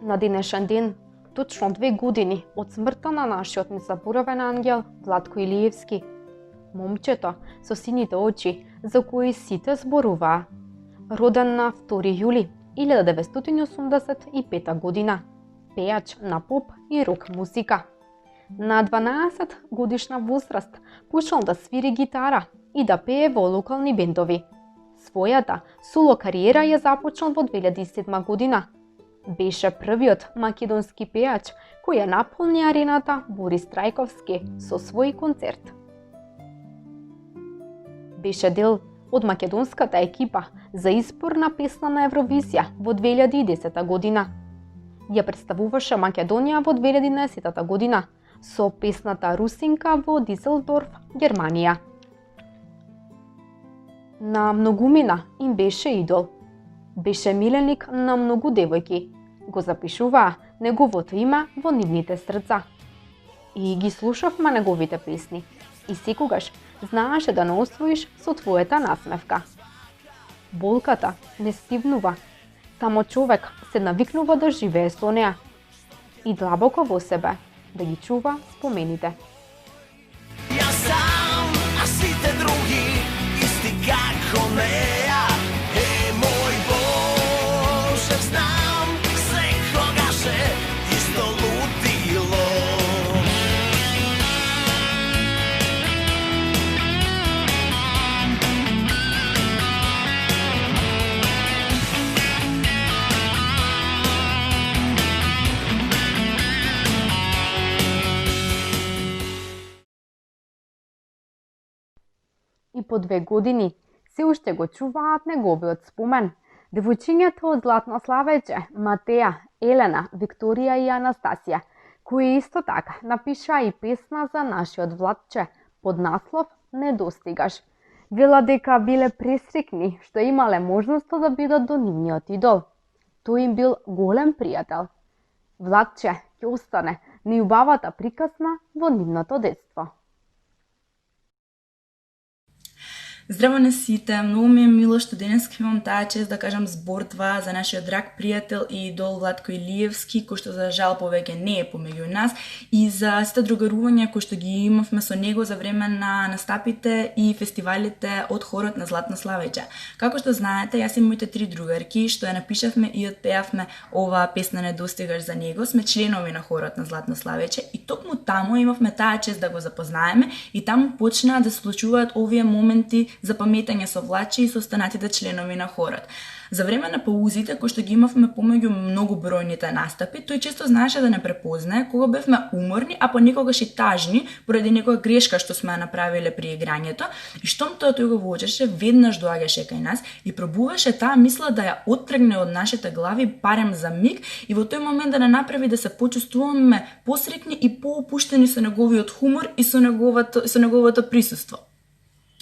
На денешен ден, точно 2 години од смртта на нашиот незаборавен ангел Владко Илиевски, момчето со сините очи за кои сите зборуваа, роден на 2 јули 1985 година, пејач на поп и рок музика. На 12 годишна возраст почнал да свири гитара и да пее во локални бендови. Својата соло кариера ја започнал во 2007 година. Беше првиот македонски пејач кој ја наполни арената Борис Трајковски со свој концерт. Беше дел од македонската екипа за избор на песна на Евровизија во 2010 година. Ја представуваше Македонија во 2011 година со песната Русинка во Диселдорф, Германија. На многумина им беше идол. Беше миленик на многу девојки. Го запишуваа неговото име во нивните срца. И ги слушавме неговите песни. И секогаш знаеше да не освоиш со твојата насмевка. Болката не стивнува, само човек се навикнува да живее со неа и длабоко во себе да ги чува спомените. Јас сам, а сите други исти како неа. Мој Боже, знам, секогаш е исто лудило. И по 2 години се уште го чуваат неговиот спомен. Девојчињата од Златно Славеќе, Матеја, Елена, Викторија и Анастасија, кои исто така напишаа и песна за нашиот Владче под наслов Не достигаш. Вела дека биле пресрекни што имале можноста да бидат до нивниот идол. Тој им бил голем пријател. Владче ќе остане најубавата приказна во нивното детство. Здраво на сите, многу ми е мило што денес имам таа чест да кажам збор-2 за нашиот драг пријател и идол Владко Илиевски, кој што за жал повеќе не е помеѓу нас, и за сите другарувања кои што ги имавме со него за време на настапите и фестивалите од хорот на Златно Славеќе. Како што знаете, јас и моите 3 другарки што ја напишавме и отпеавме оваа песна Не достигаш за него, сме членови на хорот на Златно Славеќе и токму таму имавме таа чест да го запознаеме и таму почнаа да се случуваат овие моменти за паметање со Владче и со останатите членови на хорот. За време на паузите, кои што ги имавме помеѓу многу бројните настапи, тој често знаеше да не препознае кога бевме уморни, а понекогаш и тажни, поради некоја грешка што сме направиле при играњето, и штом тој го воочеше, веднаш доаѓаше кај нас и пробуваше таа мисла да ја оттргне од нашите глави барем за миг и во тој момент да не направи да се почувствуваме посрекни и поопуштени со неговиот хумор и со неговото присуство.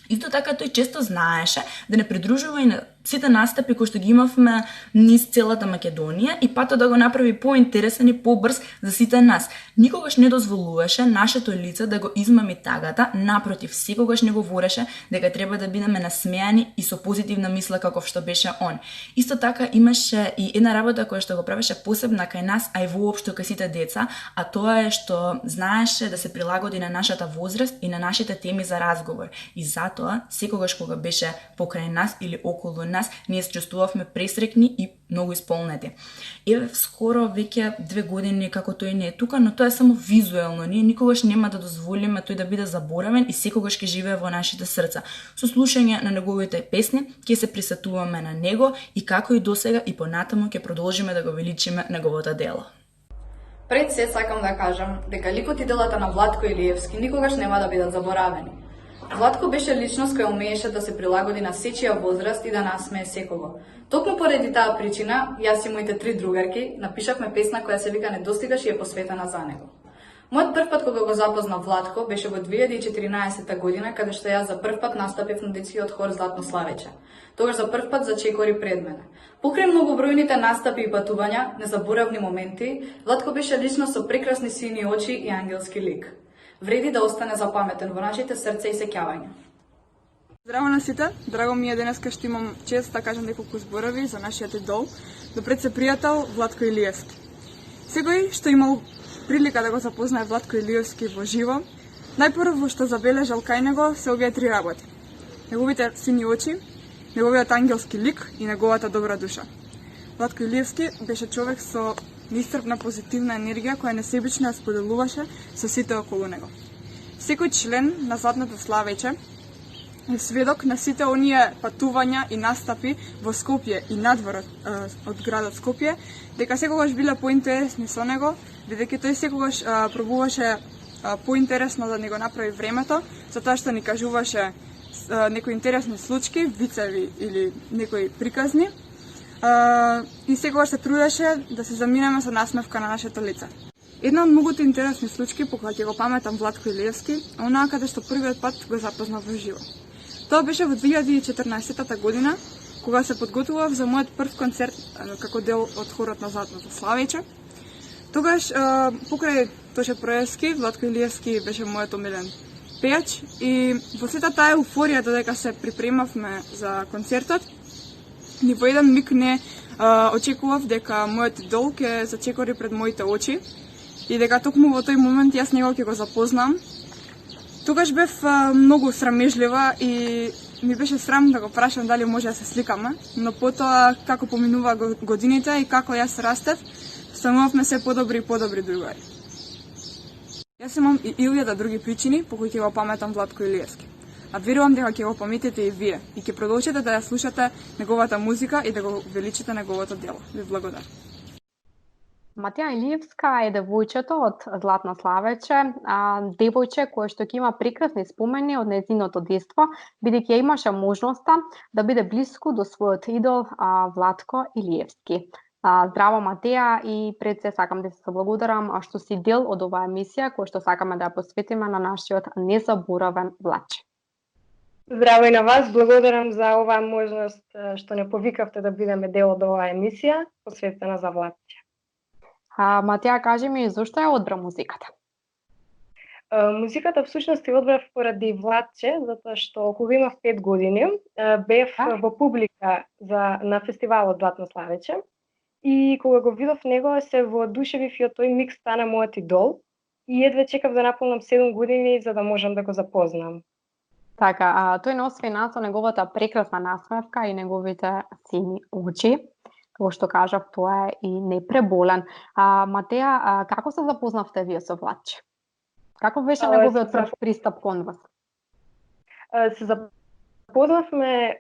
Исто така тој често знаеше да не придружува и на сите настапи кои што ги имавме низ целата Македонија и патот да го направи поинтересен и побрз за сите нас. Никогаш не дозволуваше нашето лице да го измами тагата, напротив, секогаш не говореше дека треба да бидеме насмеани и со позитивна мисла каков што беше он. Исто така имаше и една работа која што го правеше посебна кај нас, а и воопшто кај сите деца, а тоа е што знаеше да се прилагоди на нашата возраст и на нашите теми за разговор. И затоа, секогаш кога беше покрај нас или околу нас, ние се чувствувавме пресрекни и многу исполнети. Еве скоро веќе 2 години како тој не е тука, но тоа е само визуелно. Ние никогаш нема да дозволиме тој да биде заборавен и секогаш ќе живее во нашите срца. Со слушање на неговите песни ќе се присетуваме на него и како и досега и понатаму ќе продолжиме да го величиме неговото дело. Пред се сакам да кажам дека ликот и делата на Владко Илиевски никогаш нема да бидат заборавени. Владко беше личност која умееше да се прилагоди на сечија возраст и да насмее секого. Токму поради таа причина, јас и моите 3 другарки напишавме песна која се вика Не достигаш и е посветена за него. Мојот прв пат кога го запознав Владко беше во 2014 година, каде што јас за прв пат настапив на детскиот хор Златно Славеќе. Тогаш за прв пат зачекори пред мене. Покрај многобројните настапи и патувања, незаборавни моменти, Владко беше личност со прекрасни сини очи и ангелски лик. Вреди да остане запаметен во нашите срца и сеќавања. Здраво на сите, драго ми е денеска што имам чест да кажам неколку зборови за нашиот идол, до пред се пријател Владко Илиевски. Секој што имал прилика да го запознае Владко Илиевски во живо, најпрво што забележал кај него се овие три работи: неговите сини очи, неговиот ангелски лик и неговата добра душа. Владко Илиевски беше човек со неисцрпна позитивна енергија која несебично ја споделуваше со сите околу него. Секој член на Златното Славеќе е сведок на сите оние патувања и настапи во Скопје и надвор од градот Скопје, дека секогаш биле поинтересни со него, бидејќи тој секогаш пробуваше поинтересно да ни го направи времето, со тоа што ни кажуваше некои интересни случки, вицеви или некои приказни, и секогаш се трудеше да се заминеме со насмевка на нашето лице. Една од многуто интересни случки, по која ќе го паметам Владко Илиевски, е онаа каде што првиот пат го запознав во живо. Тоа беше во 2014 година, кога се подготвував за мојот прв концерт како дел од хорот на Златното Славеќе. Тогаш, покрај Тоше Проевски, Владко Илиевски беше мојот омилен пејач и во сета таа еуфорија додека се припремавме за концертот, ни во еден миг не очекував дека мојот идол ќе зачекори пред моите очи и дека токму во тој момент јас него ќе го запознам. Тогаш бев многу срамежлива и ми беше срам да го прашам дали може да се сликаме, но потоа како поминува годините и како јас растев, станувавме се подобри и подобри другари. Јас имам и илјада други причини по кои ќе го паметам Владко Илиевски. А верувам дека ќе го паметите и вие и ќе продолжите да ја слушате неговата музика и да го величите неговото дело. Ви благодарам. Матија Илиевска е девојчето од Златно Славеќе, девојче кое што ќе има прекрасни спомени од нејзиното детство, бидејќи ја имаше можноста да биде блиску до својот идол Владко Илиевски. Здраво Матеја, и пред се сакам да се благодарам што си дел од оваа емисија која што сакаме да ја посветиме на нашиот незаборавен Владче. Здраво и на вас, благодарам за оваа можност што не повикавте да бидеме дел од оваа емисија посветена за Владче. Матеја, кажи ми, зошто ја одбра музиката? Музиката всушност ја одбрав поради Владче, затоа што кога имав 5 години, бев во публика на фестивалот Златно Славеќе и кога го видов него се воодушевив и од тој миг стана мојот идол и едве чекав да наполнам 7 години за да можам да го запознам. Така, тој носи нас со неговата прекрасна насмевка и неговите сини очи. Како што кажав, тоа е и непреболен. Матеја, како се запознавте вие со Владче? Како беше неговиот прв пристап кон вас? Се запознавме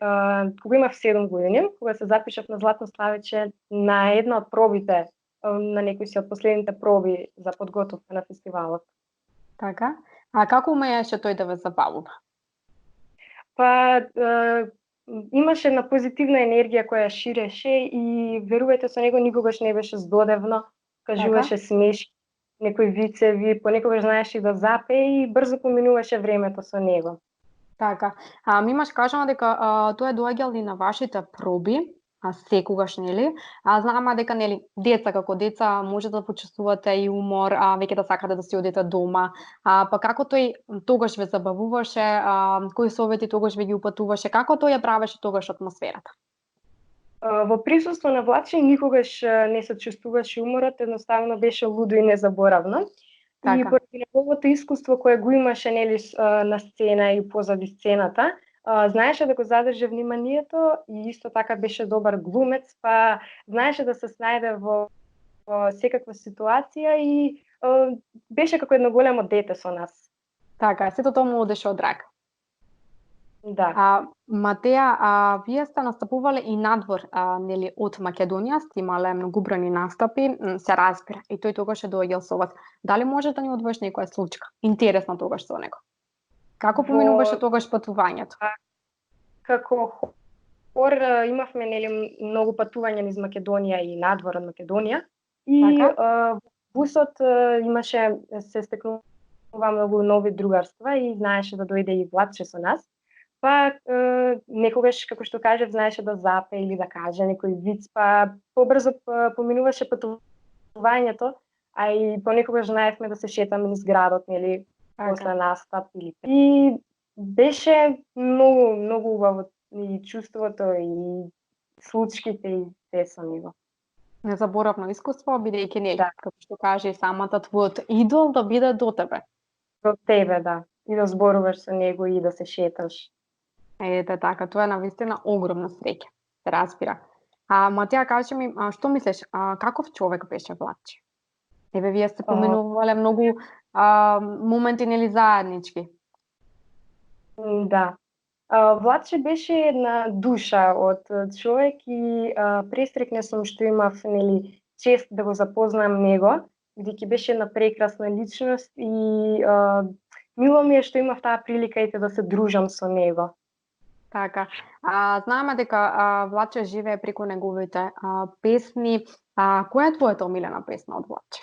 кога имав 7 години, кога се запишав на Златно Славеќе на една од пробите, на некои си од последните проби за подготовка на фестивалот. Така, а како умееше тој да ве забавува? Па, имаше една позитивна енергија која ширеше и верувајте со него никогаш не беше здодевно, кажуваше смешки, некои вицеви, понекогаш знаеше да запее и брзо поминуваше времето со него. Така, ми имаш кажано дека тој е доаѓал и на вашите проби, секогаш, нели? Знаме дека, нели, деца како деца може да почувствувате и умор, веќе да сакате да си одите дома. Па како тој тогаш ве забавуваше, кои совети тогаш ве ги упатуваше, како тој ја правеше тогаш атмосферата? Во присуство на Владче никогаш не се чувствуваше уморот, едноставно беше лудо и незаборавно. Така. И поради неговото искуство кое го имаше, нели, на сцена и позади сцената, знаеше да го задржи вниманието и исто така беше добар глумец, па знаеше да се снајде во секаква ситуација и беше како едно големо дете со нас. Така, сето тоа му одеше од рака. Да. Матеја, вие сте настапувале и надвор, нели, од Македонија, сте имале многобројни настапи, се разбира, и тој тогаш е доаѓал со вас. Дали може да ни одвоиш некоја случка? Интересно тогаш со него. Како поминуваше тогаш патувањето? Како хор имавме, нели, многу патувања низ Македонија и надвор од Македонија и бусот имаше, се стекнува многу нови другарства и знаеше да дојде и Владче со нас. Па некогаш, како што кажев, знаеше да запе или да каже некој виц, па побрзо поминуваше патувањето, а и понекогаш знаевме да се шетаме низ градот, нели, после настап или и беше многу убаво и чувството и случките и се со него. Незаборавно искуство, бидејќи нели, Да. како што каже и самата, твојот идол да биде до тебе. До тебе, да. И да зборуваш со него и да се шеташ. Ете така, тоа е навистина огромна среќа. Се разбира. Матеја, кажи ми, што мислиш, каков човек беше Владче? Еве, вие сте поминувале многу моменти нели заеднички. Да. Владче беше една душа од човек и престрекна сум што имав нели чест да го запознам него, бидејќи беше една прекрасна личност и мило ми е што имав таа прилика и да се дружам со него. Така. Знаеме дека Владче живее преку неговите песни. Која е твојата омилена песна од Владче?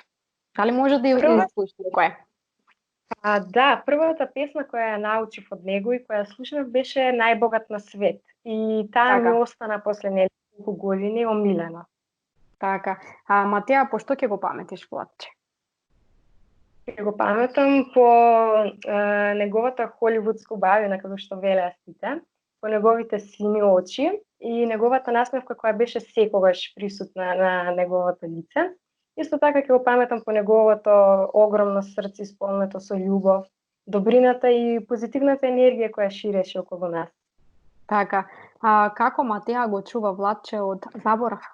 Дали може да ја изслушаш некоја? Да, првата песна која ја научив од него и која слушнав беше Најбогат на свет. И таа ми остана после неколку години омилена. Така. Матеја, по што ќе го паметиш Владче? Ќе го паметам по неговата холивудска убавина, како што велеа сите, по неговите сини очи и неговата насмевка која беше секогаш присутна на неговото лице. Исто така ќе го паметам по неговото огромно срце исполнето со љубов, добрината и позитивната енергија која ширеше околу нас. Така. Како Матеја го чува Владче од заборав?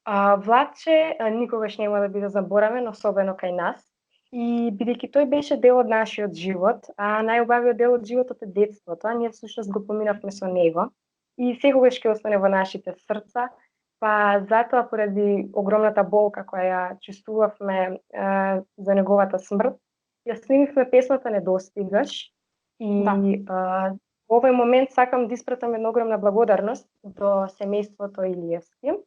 Владче никогаш нема да биде заборавен, особено кај нас. И бидејќи тој беше дел од нашиот живот, а најубавиот дел од животот е детството, а ние всушност го поминавме со него и секогаш ќе остане во нашите срца. Па затоа, поради огромната болка која ја чувствувавме за неговата смрт, ја снимивме песната Не достигаш и во овој момент сакам да испратам една огромна благодарност до семејството Илиевски,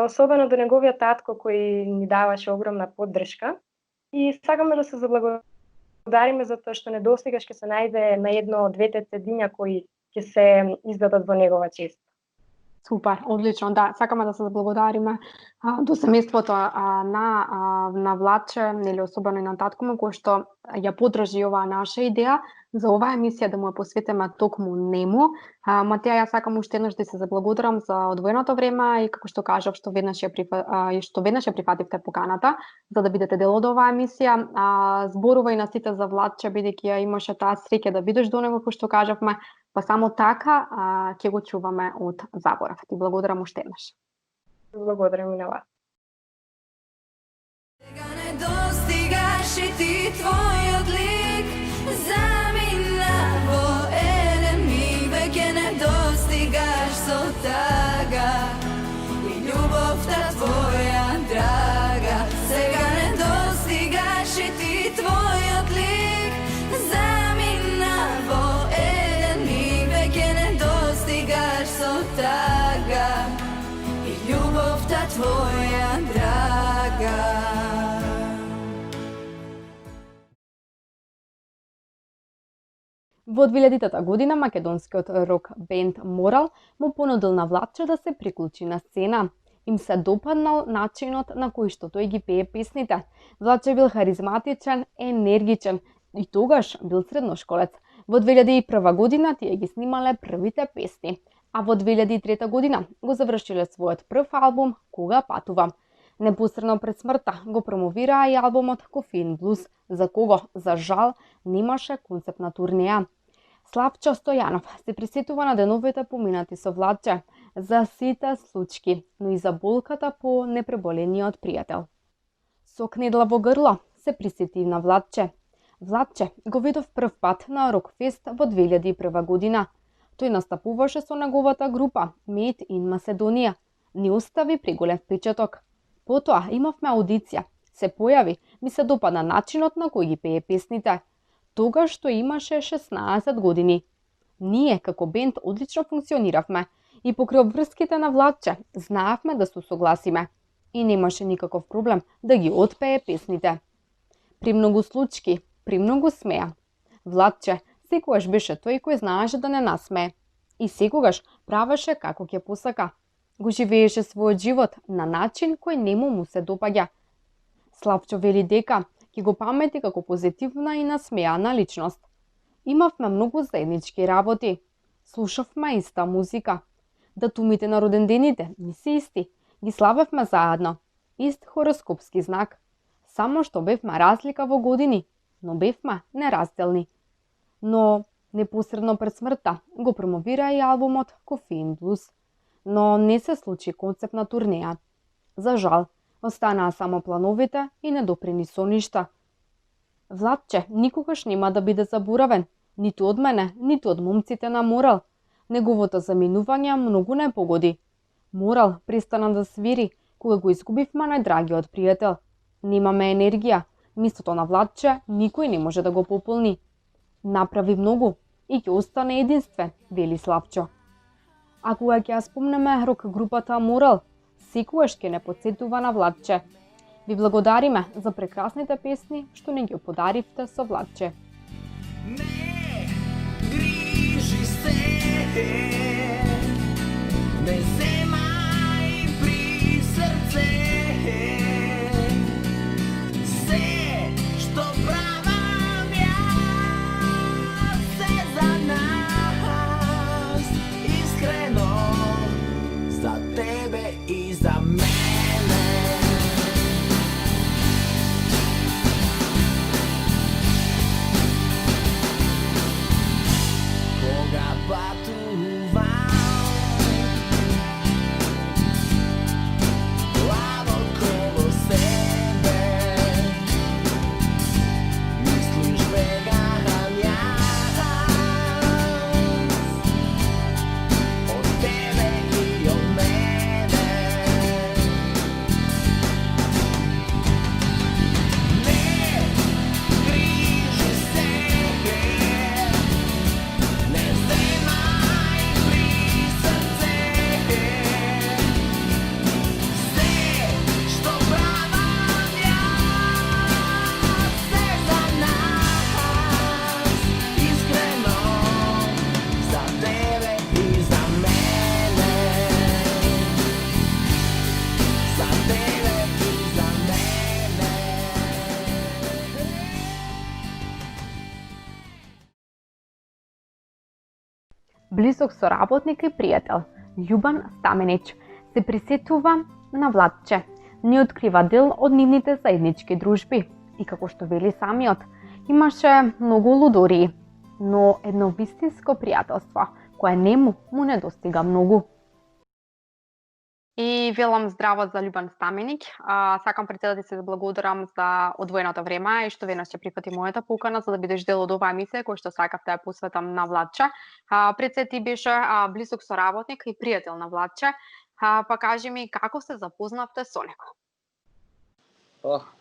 особено до неговиот татко кој ни даваше огромна поддршка и сакаме да се заблагодариме за тоа што Не достигаш ќе се најде на едно од двете CD-ња кои ќе се издадат во негова чест. Супер, одлично, да. Сакаме да се заблагодариме до семејството на Владче, нели особено и на татко му, кој што ја поддржи оваа наша идеја за оваа емисија да му ја посветиме токму нему. Матеја, ја сакам уште еднаш да се заблагодарам за одвоеното време и како што кажав, што веднаш ја прифативте поканата за да бидете дел од оваа емисија. Зборува и на сите за Владче, бидејќи ја имаше таа среќа да бидеш до него, кој што кажавме, па само така ќе го чуваме од заборав. Ти благодарам уште еднаш. Благодарам и на вас. Сега не достигаш и ти твојот лик замина во еден миг, веќе не достигаш со тага и љубовта твоја драга. Сега не достигаш и ти твојот лик замина во еден миг, веќе не достигаш со тага и љубовта твоја драга. Во 2000 година македонскиот рок бенд Морал му понудил на Владче да се приклучи на сцена. Им се допаднал начинот на кој што тој ги пее песните. Владче бил харизматичен, енергичен и тогаш бил средношколец. Во 2001 година тие ги снимале првите песни, а во 2003 година го завршиле својот прв албум Кога патувам. Непосредно пред смртта го промовираа и албумот Кофеин блуз, за кого, за жал, немаше концептна турнеја. Славчо Стојанов се присетува на деновите поминати со Владче, за сите случки, но и за болката по непреболениот пријател. Со кнедла во грло се присети на Владче. Владче го видов прв пат на Рокфест во 2001 година. Тој настапуваше со неговата група Made in Macedоnia. Ни остави преголем впечаток. Потоа имавме аудиција. Се појави, ми се допадна начинот на кој ги пее песните. Тогаш што имаше 16 години. Ние, како бенд, одлично функциониравме и покрај обврските на Владче знаевме да се согласиме и немаше никаков проблем да ги отпее песните. При многу случки, при многу смеа. Владче секогаш беше тој кој знаеше да не насмее и секогаш правеше како ќе посака. Го живееше својот живот на начин кој нему му се допаѓа. Славчо вели дека ќе го памети како позитивна и насмеана личност. Имавме многу заеднички работи. Слушавме иста музика. Датумите на родендените не се исти. Ги славевме заедно. Ист хороскопски знак. Само што бевме разлика во години, но бевме неразделни. Но непосредно пред смртта го промовира и албумот Кофеин Блуз. Но не се случи концептна турнеја. За жал, останаа само плановите и не доприни со ништа. Владче никогаш нема да биде заборавен, ниту од мене, ниту од момците на Морал. Неговото заминување многу не погоди. Морал пристана да свири кога го изгубивме најдрагиот пријател. Немаме енергија, мистото на Владче никој не може да го пополни. Направи многу и ќе остане единствен, вели Славчо. А кога ќе ја спомнеме рок групата Морал, секогаш ќе не подсетува на Владче. Ви благодариме за прекрасните песни што ни ги подаривте со Владче. Не грижи се, не земај при срце, се што правам јас се за нас, искрено за тебе и за мене. Кога патувам длабоко во себе, мислиш бегам јас од тебе и од мене. Не грижи се, не земај при срце, се што правам јас се за нас, искрено за тебе и за мене, за тебе и за мене. Близок соработник и пријател, Љубан Стаменич, се присетува на Владче. Ни открива дел од нивните заеднички дружби. И како што вели самиот, имаше многу лудории, но едно вистинско пријателство, кое нему му недостига многу. И велам здраво за Љубан Стаменик. Сакам пред се да ти се благодарам за одвоеното време и што веднаш ќе прифати мојата покана за да бидеш дел од оваа емисија која што сакав да ја посветам на Владче. Пред се ти беше близок соработник и пријател на Владче. Па кажи ми како се запознавте со него?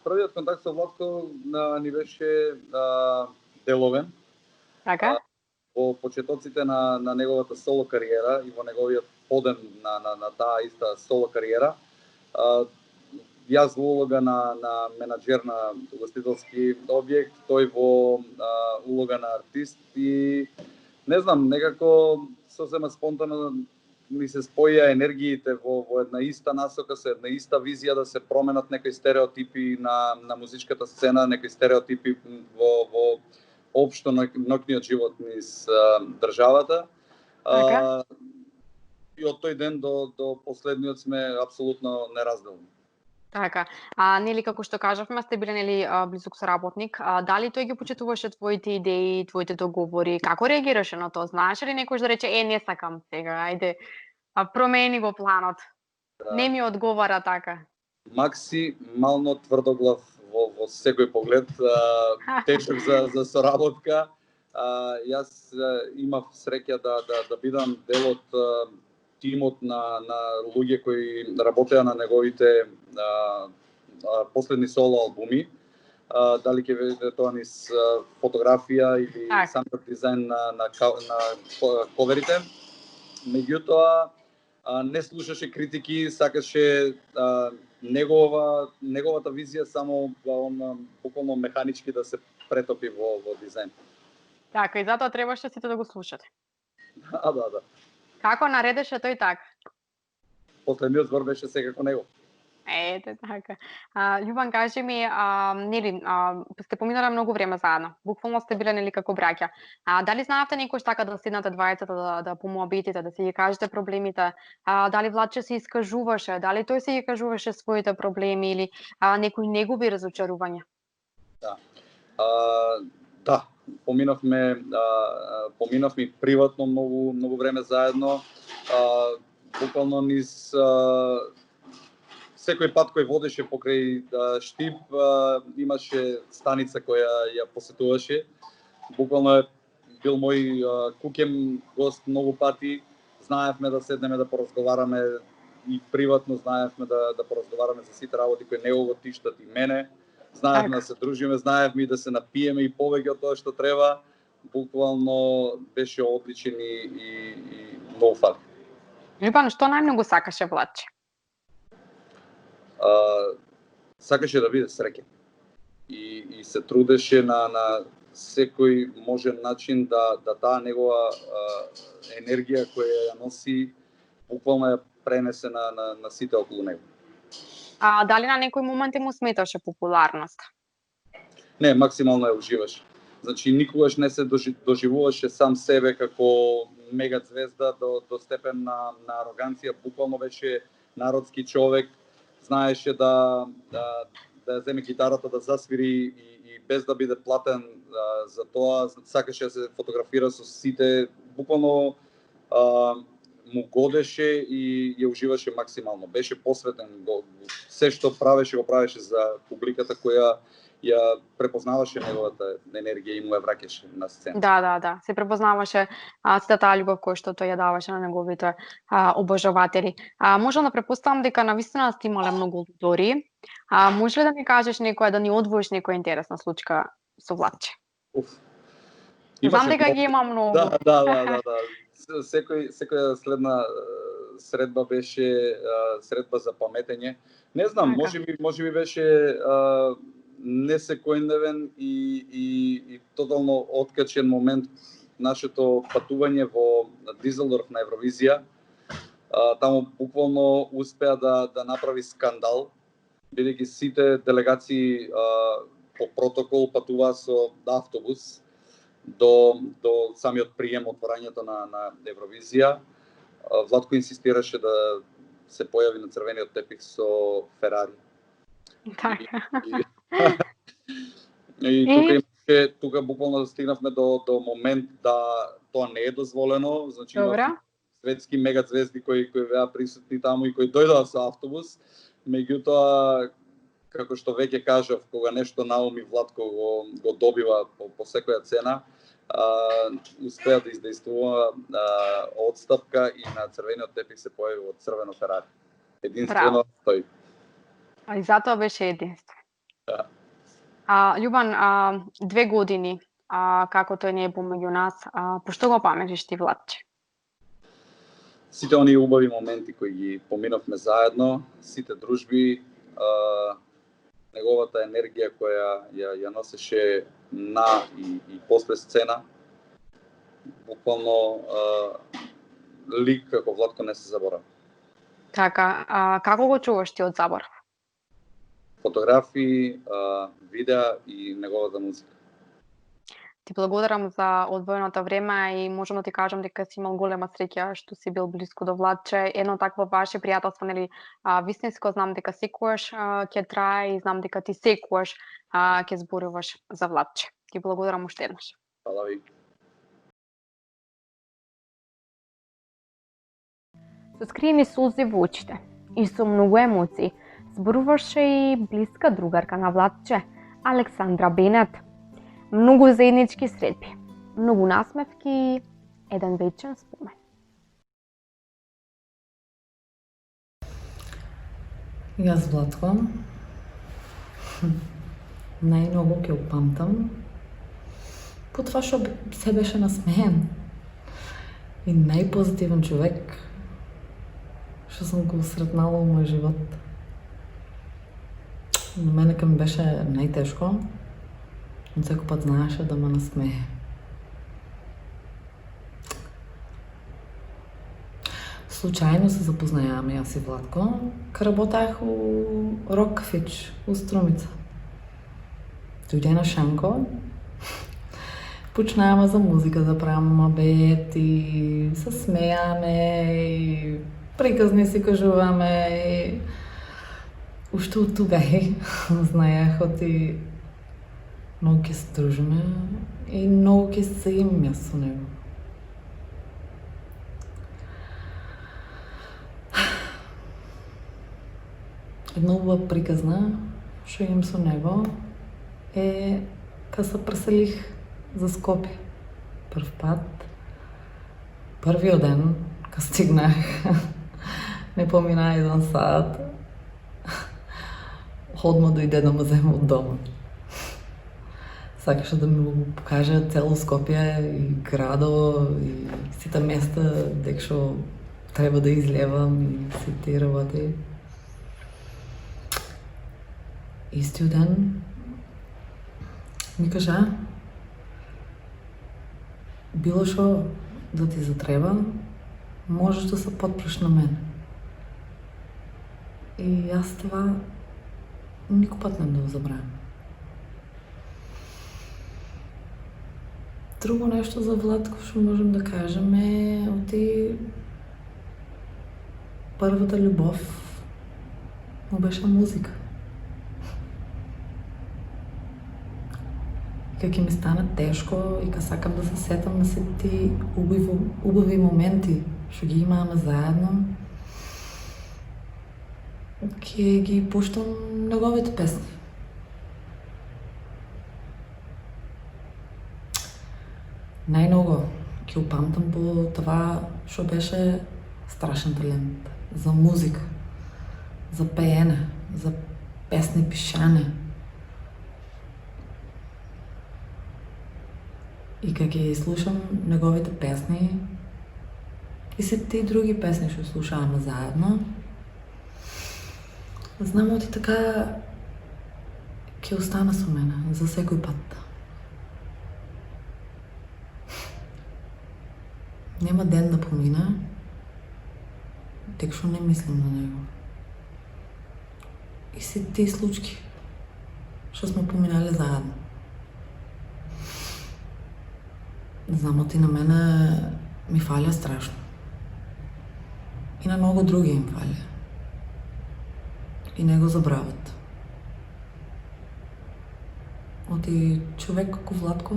Првиот контакт со Владко ни беше деловен. Така? Во почетоците на неговата соло кариера и во неговиот подем на таа иста соло кариера, јас во улога на менаџер на угостителски објект, тој во улога на артист и не знам, некако сосема спонтано ми се споја енергиите во една иста насока, со една иста визија да се променат некои стереотипи на музичката сцена, некои стереотипи во општо ноќниот живот низ државата. Така? И од тој ден до последниот сме апсолутно неразделни. Така. Нели како што кажавме, сте биле нели близок соработник. Дали тој ги почитуваше твоите идеи, твоите договори? Како реагираше на тоа? Знаеш ли некој да рече не сакам сега, ајде промени го планот. Не ми одговара така. Максимално тврдоглав во секој поглед, тешок за соработка. Јас имав среќа да бидам дел од тимот на луѓе кои работеа на неговите последни соло албуми. Дали ќе видите тоа низ фотографија или самиот дизајн на коверите. Меѓутоа, не слушаше критики, сакаше неговата визија само буквално механички да се претопи во дизајн. Така, и затоа требаше сите да го слушате. Да. Како наредеше тој така? Последниот збор беше секако него. Ете така. Љубан, кажи ми, нели, сте поминале многу време заедно. Буквално сте биле нели како браќа. Дали знаевте некојаш така да седнете двајцата да помоабетите, да си ги кажете проблемите? Дали Владче се искажуваше, дали тој се ги кажуваше своите проблеми или некои негови разочарувања? Да, поминавме и приватно многу време заедно. Буквално низ секој пат кој водеше покрај Штип, имаше станица која ја посетуваше. Буквално е бил мој куќен гост многу пати. Знаевме да седнеме да поразговараме и приватно, знаевме да поразговараме за сите работи кои него го тиштат и мене. Знаевме да се дружиме, знаевме и да се напиеме и повеќе од тоа што треба. Буквално беше одличен и многу фан. Љубан, што најмногу сакаше Владче? Сакаше да биде среќен и се трудеше на секој можен начин да таа негова енергија која ја носи буквално ја пренесе на сите околу него. Дали на некој момент му сметаше популарност? Не, максимално ја уживаше. Значи никогаш не се доживуваше сам себе како мега звезда до степен на ароганција, буквално беше народски човек, знаеше да ја земе гитарата да засвири и без да биде платен за тоа, сакаше да се фотографира со сите, буквално му годеше и ја уживаше максимално. Беше посветен, се што правеше го правеше за публиката која ја препознаваше неговата енергија и му ја враќаше на сцена. Да. Се препознаваше сета таа љубов која што тој ја даваше на неговите обожаватели. Можам да препоставам дека навистина сте имале многу аудитории. Може ли да ми кажеш некоја, да ни одвоиш некоја интересна случка со Владче? Знам дека ги има многу. Да. Секоја следна средба беше средба за паметење. Не знам, можеби беше не секојдневен и тотално откачен момент нашето патување во Дизелдорф на Евровизија. Таму буквално успеа да направи скандал, бидејќи сите делегации по протокол патуваа со автобус до самиот прием, отворањето на Евровизија. Владко инсистираше да се појави на црвениот тепих со Ферари. И тука буквално стигнавме до момент да тоа не е дозволено, значи светски мегазвезди кои беа присутни таму и кои дојдоа со автобус, меѓутоа како што веќе кажав, кога нешто науми Владко го добива по секоја цена, успеа да издействува отстапка и на црвениот тепих се појави во црвено Ферари. Единствено тој. И затоа беше единствен. Да. Љубан, 2 години како тој не е помеѓу нас, по што го паметиш ти Владче? Сите оние убави моменти кои ги поминавме заедно, сите дружби, неговата енергија која ја носеше на и после сцена, буквално лик како Владко не се заборава. Така, како го чуваш ти од заборав? Фотографии, видеа и неговата музика. Ти благодарам за одвоеното време и можам да ти кажам дека си имал голема среќа што си бил блиску до Владче. Едно такво ваше пријателство, нели, вистинско, знам дека секогаш ќе трае и знам дека ти секогаш ќе зборуваш за Владче. Ти благодарам уште еднаш. Фала ви. Со скриени сулзи во очите и со многу емоции зборуваше и блиска другарка на Владче, Александра Бенет. Многу заеднички средби, многу насмевки и еден вечен спомен. Јас Владко најмногу ќе упамтам по тоа што се беше насмеен и најпозитивен човек што сум го сретнала во мој живот. На мене ке ми беше најтешко, но секој пат знаеше да ме насмее. случайно се запознаяваме аз и Владко, работех у Рок кафич, у Струмица. Дойде на Шанко, почнаваме за музика да правим мабет и се смеяме и приказни си кажуваме и още от тогава знаех оти много ке се дружиме и много ке се имаме с него. Една убава приказна, що имам со него, е kad се преселих за Скопje. Пръв път. Първият ден, kad стигнах, не помина един сад. Ходма дойде да ме вземе от дома. Сакаше да ми го покаже цяло Скопje и градо и сите места, декшо трябва да излевам и си ти работи. Истиот ден ми кажа, било шо да ти затреба, можеш да се подпреш на мен. И аз това никой път не да го забравям. Друго нещо за Владко, що можем да кажем е оти първата любов му беше музика. Как ми стана тежко и как сакам да се сетам на сети убави моменти, що ги имаме заедно, ке ги пущам неговите песни. Най-много ке опамтам по това, що беше страшен талент за музика, за пеене, за песни пишане. И как ги слушам неговите песни и сетте и други песни ще слушаваме заедно, знам оти така ке остана со мене за секој пат. Нема ден да помина, тек шо не мислим на него. И сетте и случки, што сме поминали заедно. Знам оти на мене ми фаля страшно. И на много други им фаля. И не го забравят. Оти човек како Владко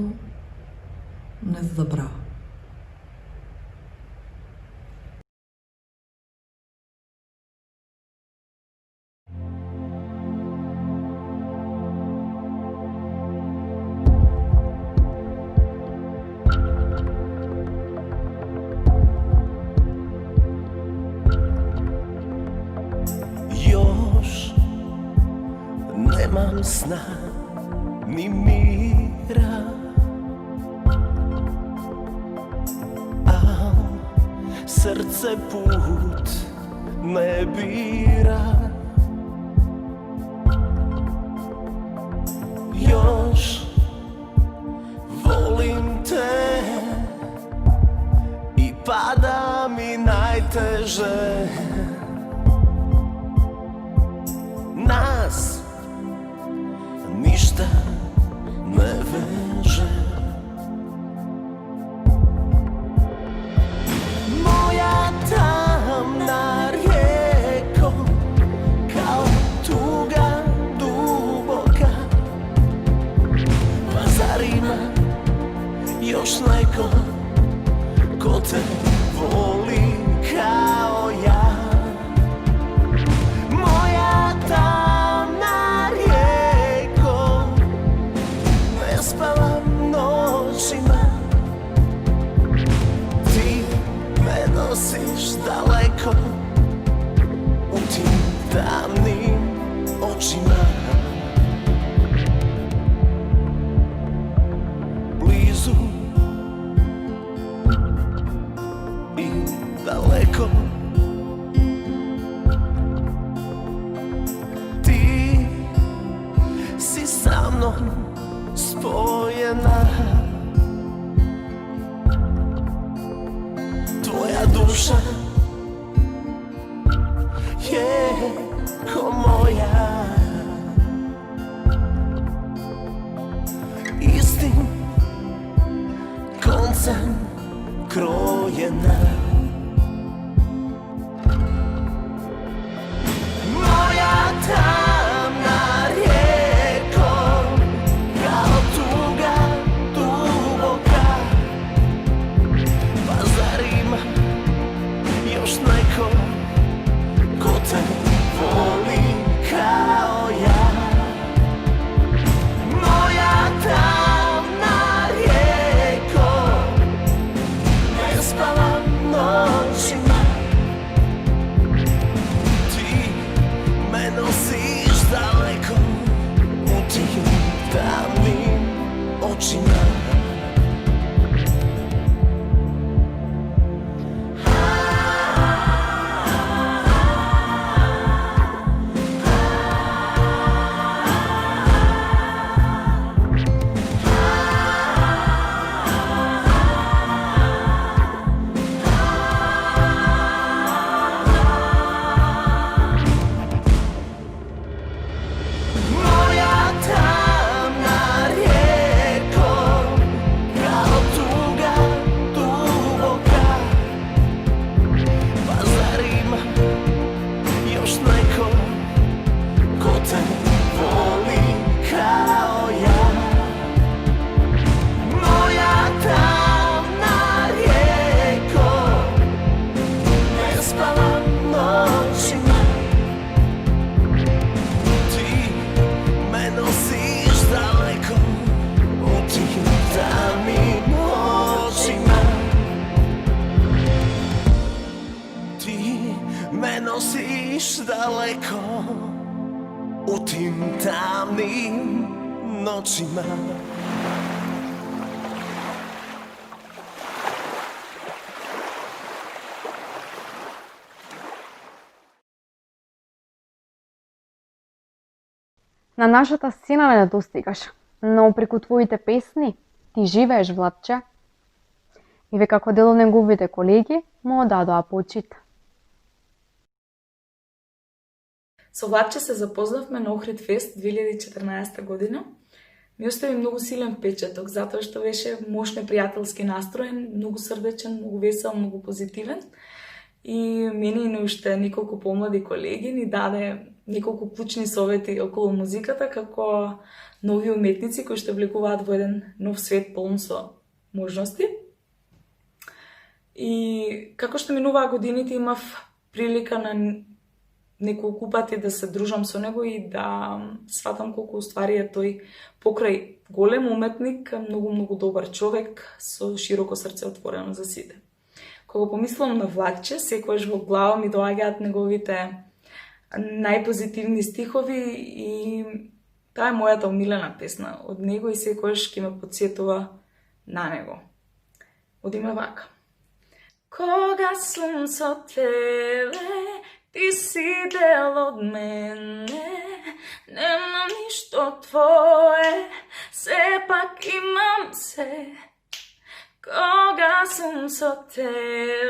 не забрава. Nemam sna ni mira, a srce put ne bira. Još volim te i pada mi najteže. Nas ništa ne veže. Moja tamna rijeko, kao tuga duboka, pa zar ima još neko ko te voli kao ja? Moja tamna rijeko, ne spavam noćima, ti me nosiš daleko u tim tamnim očima. Blizu i daleko, ti si sa mnom spojena. Tvoja duša јасен, кројена. Моја тамна реко, као туга дубока. Па зар има још неко ко те воли као ја? Моја тамна реко, не спавам ноќима. Ти ме носиш далеко у тим тамним очима. Моја тамна реко, као туга дубока. Па зар има још неко ко те воли као ја? Моја тамна реко, не спавам ноќима. Ти ме носиш далеко у тим тамним очима. Ти ме носиш далеко у тим тамним ноќима. На нашата сцена не достигаш, но преку твоите песни ти живееш, Владче. И ве како дел од неговите колеги му дадоа почит. Со Владче се запознавме на Охрид Фест 2014 година. Ми остави многу силен впечаток, затоа што беше мощно пријателски настроен, многу срдечен, многу весел, многу позитивен. И мене и на уште неколку помлади колеги ни даде неколку клучни совети околу музиката, како нови уметници кои што влегуваат во еден нов свет полн со можности. И како што минуваа годините, имав прилика на неколку пати да се дружам со него и да сватам колку уствари е тој покрај голем уметник, многу добар човек со широко срце отворено за сите. Кога помислам на Владче, секогаш во глава ми доаѓаат неговите најпозитивни стихови и таа е мојата омилена песна од него и секогаш ќе ме потсетува на него. Одиме вака. Кога сум со тебе, ти си дел од мене, немам ништо твое, сепак имам се. Кога сум со тебе,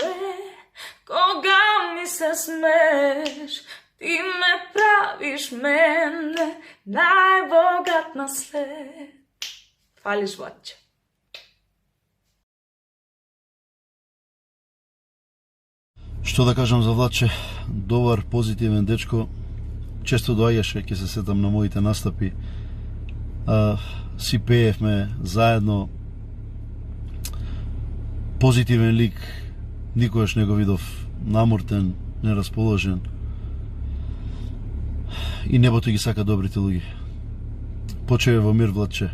кога ми се смееш, ти ме правиш мене најбогат на свет. Фалиш, Владче. Што да кажам за Владче? Добар, позитивен дечко. Често доаѓаше, ќе се сетам на моите настапи. Си пеевме заедно. Позитивен лик. Никогаш не го видов намортен, нерасположен. И небото ги сака добрите луѓе. Почеве во мир, Владче.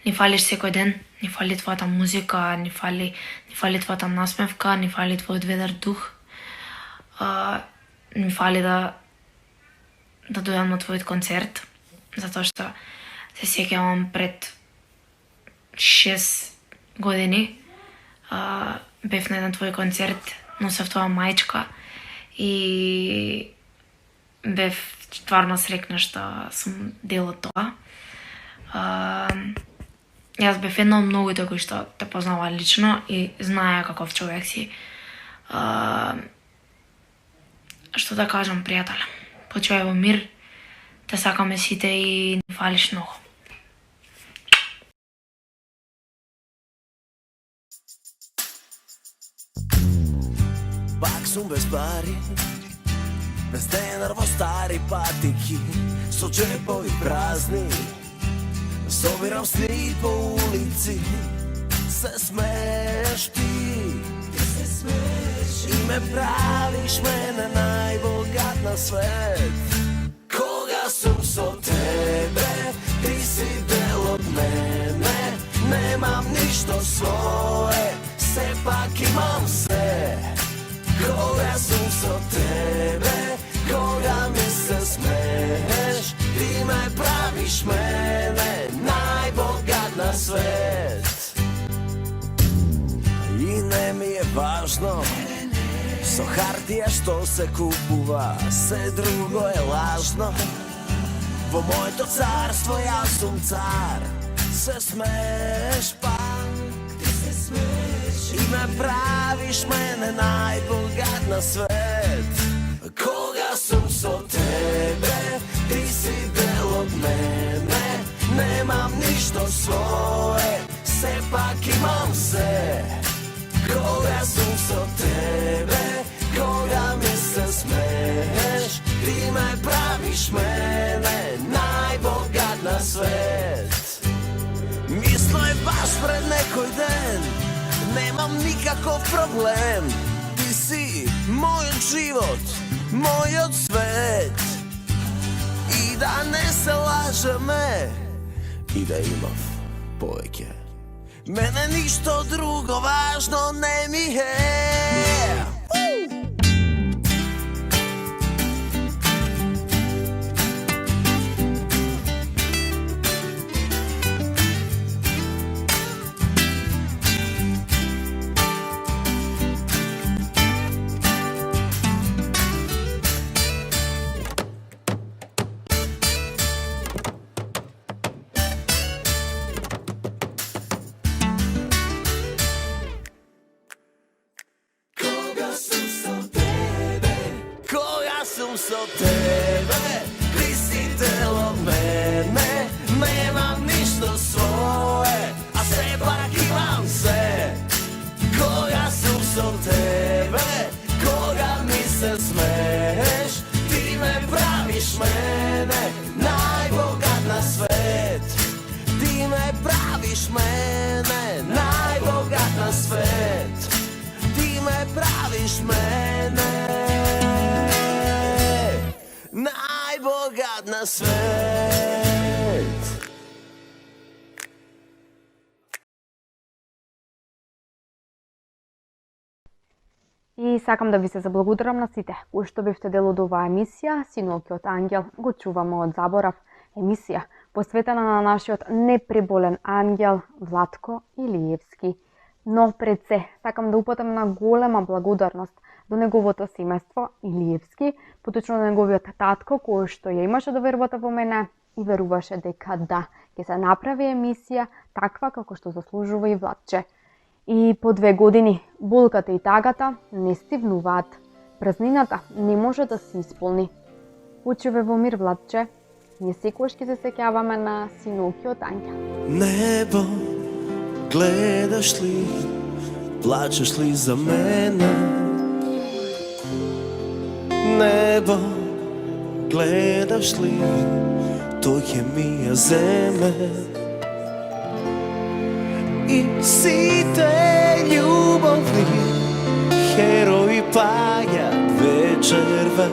Ни фалиш секој ден, ни фали твојата музика, ни фали твојата насмевка, ни фали твојот ведар дух. Ни фали да дојдам на твојот концерт, затоа што се сеќавам пред 6 години бев на еден твој концерт, носев твоја мајчка и бев стварно срекна што сум дел од тоа. Јас бев една од многуте кои што те познава лично и знаја каков човек си. Што да кажам, пријателе, почивај во мир, те сакаме сите и ни фалиш многу. sum bez pari, bez denar vo stari patiki, so džepovi prazni. Sobiram sni po ulici, se smeješ ti. I me praviš mene najbogat na svet. Koga sam so tebe, ti si del od mene. Nemam ništa svoje, sepak imam sve. Koga sam so tebe, koga mi se smeješ. Ti me praviš mene najbogat na svet. I ne mi je važno so hartija što se kupuva, sve drugo je lažno. Vo moje to carstvo, ja sam car. Se smeješ pa, ti se smeješ. I me praviš mene najbogat na svet. Koga sam so tebe, ti si del od mene. Nemam ništa svoje, sepak imam sve. Koga sam so tebe, koga mi se smeješ. Ti me praviš mene najbogat na svet. Mislo je baš pred nekoj den, nemam nikakav problem. Ti si moj život, moj od svet. I da ne se laže me, i da imav poveke. Mene ništa drugo važno ne mi je. So tebe, ti si del od mene. Nemam ništa svoje, a sepak imam sve. Koga sam so tebe, koga mi se smeješ. Ti me praviš mene najbogat na svet. Ti me praviš mene najbogat na svet. Ti me praviš mene najbogat na svet. И сакам да ви се заблагодарам на сите кои што бевте дел од оваа емисија. Синоќиот ангел го чуваме од заборав. Емисија посветена на нашиот непреболен ангел Владко Илиевски. Но пред се сакам да упатам на голема благодарност до неговото семејство Илиевски, поточно до неговиот татко кој што ја имаше довербата во мене и веруваше дека да, ќе се направи емисија таква како што заслужува и Владче. И по 2 години болката и тагата не стивнуваат. Празнината не може да се исполни. Почиве во мир, Владче. Ние секогаш ќе се сеќаваме на синоќиот ангел. Небо, гледаш ли, плачеш ли за мене? Небо, гледаш ли, тој ќе ми ја земе. И сите љубовни херои паѓаат вечерва.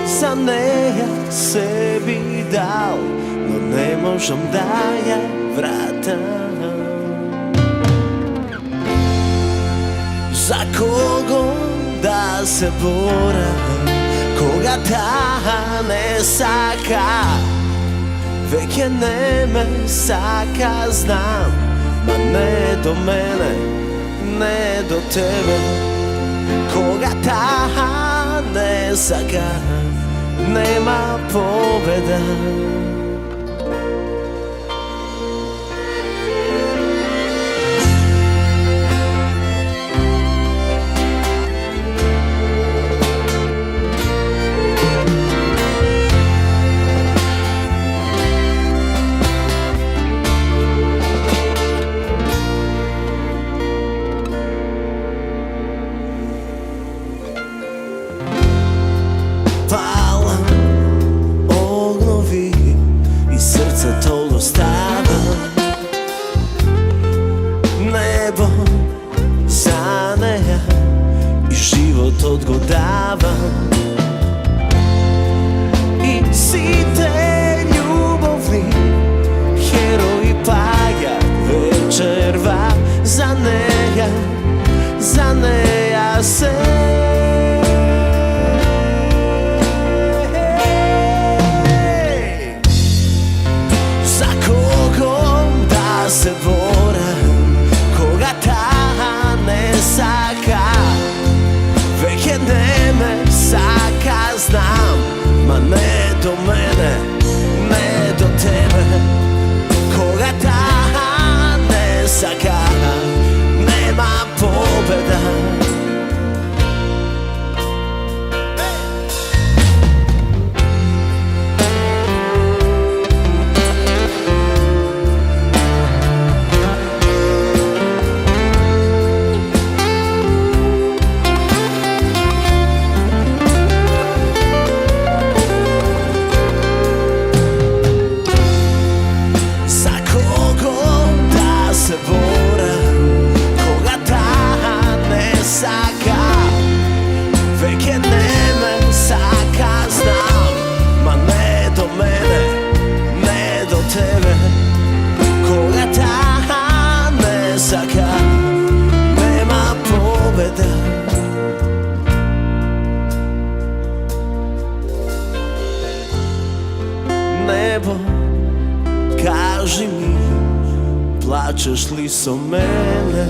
За неја се би дал, но не можам да ја вратам. За кого да се борам, кога таа не сака, веќе не ме сака, знам, ма не до мене, не до тебе. Кога таа не сака, нема победа. tebe, koga ta ne saka, nema pobeda. Nebo, kaži mi, plačeš li so mene?